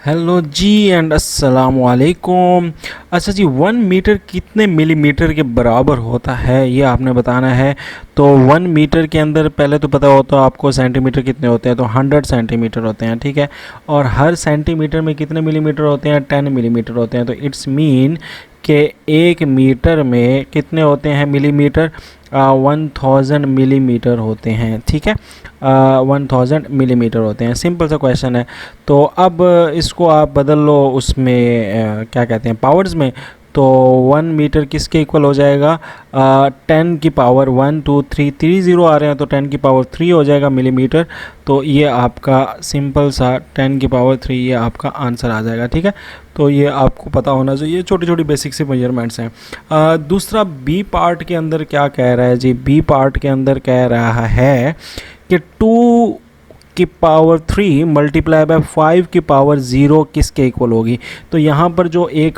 Hello ji and अस्सलाम वालेकुम। अच्छा जी, 1 मीटर कितने मिलीमीटर के बराबर होता है ये आपने बताना है। तो 1 मीटर के अंदर पहले तो पता होता है आपको सेंटीमीटर कितने होते हैं, तो 100 सेंटीमीटर होते हैं, ठीक है। और हर सेंटीमीटर में कितने मिलीमीटर होते हैं, 10 मिलीमीटर होते हैं। तो इट्स मीन कि 1 मीटर में कितने होते हैं मिलीमीटर, 1000 मिलीमीटर होते हैं, ठीक है। 1000 मिलीमीटर होते हैं, सिंपल सा क्वेश्चन है। तो अब इसको आप बदल लो उसमें क्या कहते हैं पावर्स में। तो 1 मीटर किसके इक्वल हो जाएगा, 10 की पावर 1 2 3 3 0 आ रहे हैं, तो 10 की पावर 3 हो जाएगा मिलीमीटर। तो ये आपका सिंपल सा 10 की पावर 3 ये आपका आंसर आ जाएगा, ठीक है। तो ये आपको पता होना चाहिए, छोटी छोटी बेसिक से मेजरमेंट्स हैं। दूसरा बी पार्ट के अंदर क्या कह रहा है जी, बी पार्ट के अंदर कह रहा है कि 2 की पावर 3 मल्टीप्लाई बाय 5 की पावर 0 किसके इक्वल होगी। तो यहाँ पर जो एक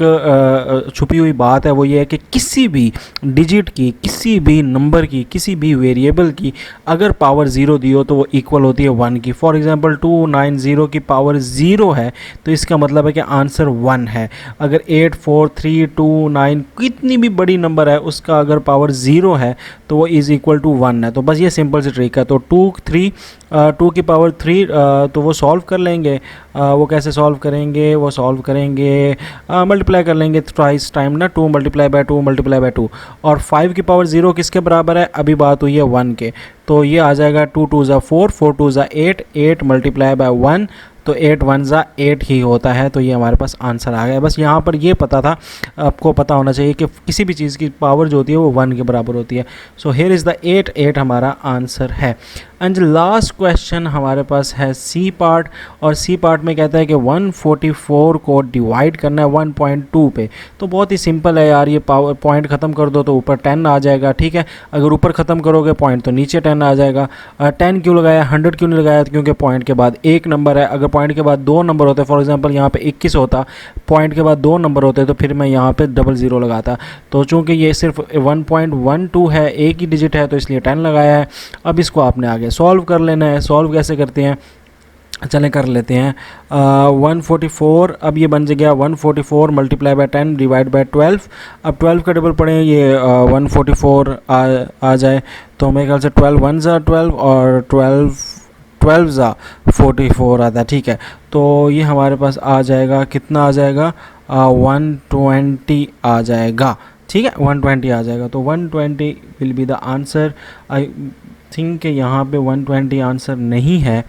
छुपी हुई बात है वो ये है कि किसी भी डिजिट की, किसी भी नंबर की, किसी भी वेरिएबल की अगर पावर 0 दी हो तो वो इक्वल होती है 1 की। फॉर एग्जांपल 290 की पावर 0 है तो इसका मतलब है कि आंसर 1 है। अगर 84329 कितनी भी बड़ी नंबर है उसका अगर पावर 0 है तो वो इज़ इक्वल टू 1 है। तो बस ये सिंपल सी ट्रिक है। तो 2 की पावर 3 तो वो सॉल्व कर लेंगे। वो कैसे सॉल्व करेंगे, वो सॉल्व करेंगे मल्टीप्लाई कर लेंगे ट्वाइस टाइम ना, 2 मल्टीप्लाई बाय 2 मल्टीप्लाई बाय 2। और 5 की पावर 0 किसके बराबर है, अभी बात हुई है 1 के। तो ये आ जाएगा 2 2 ज़ा 4 4 2 ज़ा 8 8 मल्टीप्लाई बाय 1, तो 8 1 ज़ा 8 ही होता है। तो ये हमारे पास आंसर आ गया। बस यहाँ पर ये पता था, आपको पता होना चाहिए कि किसी भी चीज़ की पावर जो होती है वो 1 के बराबर होती है। सो हियर इज़ द 8 8 हमारा आंसर है। एंड लास्ट क्वेश्चन हमारे पास है सी पार्ट, और सी पार्ट में कहता है कि 144 को डिवाइड करना है 1.2 पे। तो बहुत ही सिंपल है यार, ये पावर पॉइंट ख़त्म कर दो तो ऊपर 10 आ जाएगा, ठीक है। अगर ऊपर ख़त्म करोगे पॉइंट तो नीचे 10 आ जाएगा। 10 क्यों लगाया, 100 क्यों नहीं लगाया, क्योंकि पॉइंट के बाद एक नंबर है। अगर पॉइंट के बाद दो नंबर होते, फॉर एग्जांपल यहाँ पे 21 होता, पॉइंट के बाद दो नंबर होते तो फिर मैं यहाँ पे 00 लगाता। तो चूँकि ये सिर्फ 1.12 है, एक ही डिजिट है, तो इसलिए 10 लगाया है। अब इसको आपने आगे सॉल्व कर लेना है। सॉल्व कैसे करते हैं, चलें कर लेते हैं। 144, अब ये बन गया 144 मल्टीप्लाई बाय 10 डिवाइड बाय 12। अब 12 का डबल पढ़ें, ये 144 आ जाए। तो मेरे ख्याल से 12 1 ज़ा 12 और 12 ज़ा 44 आता है, ठीक है। तो ये हमारे पास आ जाएगा, कितना आ जाएगा, 120 आ जाएगा, ठीक है। 120 आ जाएगा। तो 120 will be the answer. I think यहाँ पे 120 आंसर नहीं है,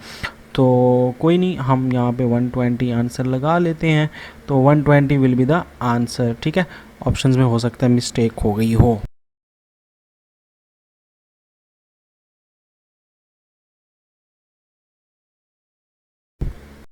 तो कोई नहीं, हम यहाँ पे 120 आंसर लगा लेते हैं। तो 120 विल बी द आंसर, ठीक है। ऑप्शंस में हो सकता है मिस्टेक हो गई हो।